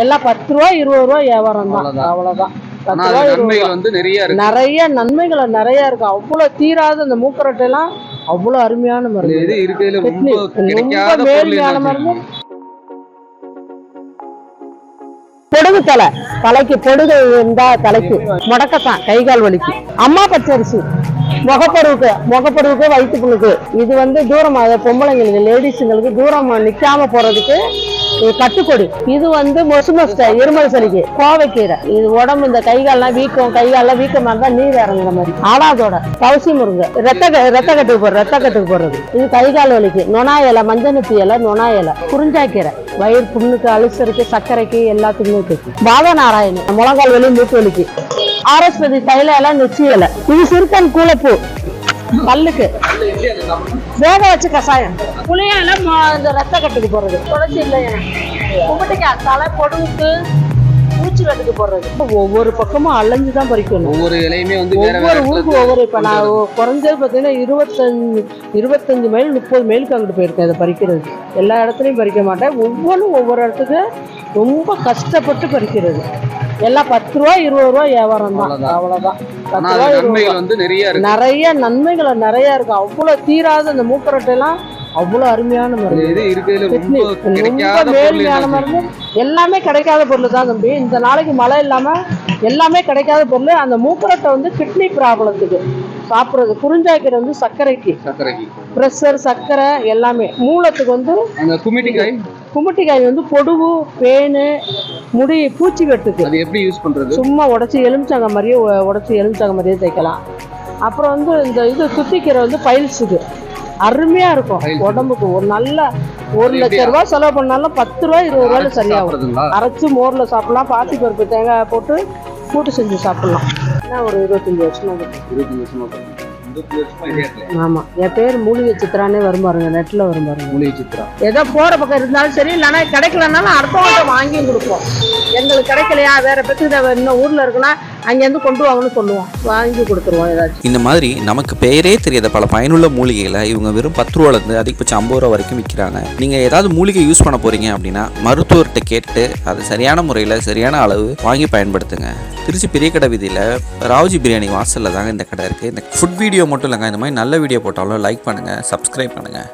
எல்லாம் 10 ரூபா 20 ரூபா வியாபாரம் தான், அவ்வளவுதான். நிறைய நன்மைகள் நிறைய இருக்கு. அவ்வளவு தீராத இந்த மூக்கரட்டை எல்லாம் அவ்வளவு அருமையான மருந்து, ரொம்ப மேன்மையான மருந்து. பொடுகு தலைக்கு பொடுகு இருந்தா தலைக்கு முடக்கத்தான், கை கால் வலிக்கு. அம்மா பச்சரிசி முகப்பொருவுக்கு வயிற்றுப்புண்ணுக்கு. இது வந்து தூரமா பொம்பளைங்களுக்கு லேடிஸுங்களுக்கு தூரமா நிக்காம போறதுக்கு கட்டுக்கொடி. இது வந்து மொசுமஸ்ட இருமல் சளிக்கு. கோவைக்கீரை இது உடம்பு இந்த கைகால்லாம் வீக்கமா இருந்தா நீர் இறங்குற மாதிரி. ஆடாதோட தவசி முருங்கை ரத்த கட்டுக்கு போடுறது. இது கைகால் வலிக்கு. நொனா இலை, மஞ்சனத்தி இலை, நொனா இலை. குறிஞ்சாக்கீரை வயிறு புண்ணுக்கு, அல்சருக்கு, சர்க்கரைக்கு எல்லாத்துக்குமே இருக்கு. பாத நாராயணி முழங்கால் வலி, மூட்டு வலிக்கு. ஆரஸ்பதி தைல இலை, நெச்சி இலை. இது சிறுக்கன் கூலப்பூ பல்லுக்கு வேக வச்சு கஷாயம். புளியால இந்த ரத்த கட்டுக்கு போடுறது. துளசி இல்லையா கும்பிட்டுக்காய் தலை பொடுவுக்கு, பூச்சி வெட்டுக்கு போடுறது. ஒவ்வொரு பக்கமும் அலைஞ்சுதான் பறிக்கணும். ஒவ்வொரு இலையுமே வந்து ஒவ்வொரு ஊருக்கு ஒவ்வொரு. இப்ப நான் குறைஞ்சது பாத்தீங்கன்னா 25 மைல் 30 மைலுக்கு அங்கிட்டு போயிருக்கேன் இதை பறிக்கிறது. எல்லா இடத்துலயும் பறிக்க மாட்டேன். ஒவ்வொன்றும் ஒவ்வொரு இடத்துக்கு ரொம்ப கஷ்டப்பட்டு பறிக்கிறது. எல்லாம் 10 ரூபா 20 ரூபா வியாபாரம் தான், அவ்வளவுதான். நிறைய நன்மைகள் நிறைய இருக்கு. அவ்வளவு தீராத இந்த மூக்கரட்டை எல்லாம் அவ்வளவு அருமையான மருந்து, ரொம்ப மேன்மையான மருந்து. எல்லாமே கிடைக்காத பொருள் தான் தம்பி. இந்த நாளைக்கு மழை இல்லாம எல்லாமே கிடைக்காத பொருள். அந்த மூக்கரட்டை வந்து கிட்னி ப்ராப்ளத்துக்கு சாப்பிடுறது. குறிஞ்சாக்கீரை வந்து சர்க்கரைக்கு, பிரஷர், சர்க்கரை எல்லாமே. மூலத்துக்கு வந்து குமிட்டிக்காய் வந்து பொடுகு, பேனு, முடி, பூச்சி வெட்டுக்கு. அது எப்படி யூஸ் பண்றது? சும்மா உடச்சி எலுமிச்சங்க மாதிரியே தைக்கலாம். அப்புறம் வந்து இந்த இது குத்திக்கீரை வந்து பைல்ஸுக்கு அருமையா இருக்கும். உடம்புக்கு ஒரு நல்ல 1 லட்சம் ரூபாய் செலவு பண்ணாலும் 10 ரூபாய் 20 ரூபாயில சரியாகும். அரைச்சு மோர்ல சாப்பிடலாம். பாசி பருப்பு தேங்காய் போட்டு கூட்டு செஞ்சு சாப்பிடலாம். ஒரு 25 வருஷமா. ஆமா, என் பேர் மூலிகை சித்ரானே வரும் பாருங்க, நெட்ல வரும் பாருங்க. மூலிகை சித்ரா ஏதோ போற பக்கம் இருந்தாலும் சரி, இல்லைன்னா கிடைக்கலனாலும் அடுத்தவங்க வாங்கியும் கொடுப்போம். எங்களுக்கு கிடைக்கலையா, வேற பேருக்கு இன்னும் ஊர்ல இருக்குன்னா அங்கேருந்து கொண்டு வாங்கன்னு சொல்லுவோம், வாங்கி கொடுத்துருவோம். ஏதாச்சும் இந்த மாதிரி நமக்கு பெயரே தெரியாத பல பயனுள்ள மூலிகைகளை இவங்க வெறும் 10 ரூபாலேருந்து அதிகபட்சம் 50 ரூபா வரைக்கும் விற்கிறாங்க. நீங்கள் ஏதாவது மூலிகை யூஸ் பண்ண போறீங்க அப்படின்னா மருத்துவர்கிட்ட கேட்டு அது சரியான முறையில் சரியான அளவு வாங்கி பயன்படுத்துங்க. திருச்சி பெரிய கடை வீதியில் ராவ்ஜி பிரியாணி வாசலில் தாங்க இந்த கடை இருக்குது. இந்த ஃபுட் வீடியோ மட்டும் இல்லைங்க, இந்த மாதிரி நல்ல வீடியோ போட்டாலும் லைக் பண்ணுங்கள், சப்ஸ்கிரைப் பண்ணுங்கள்.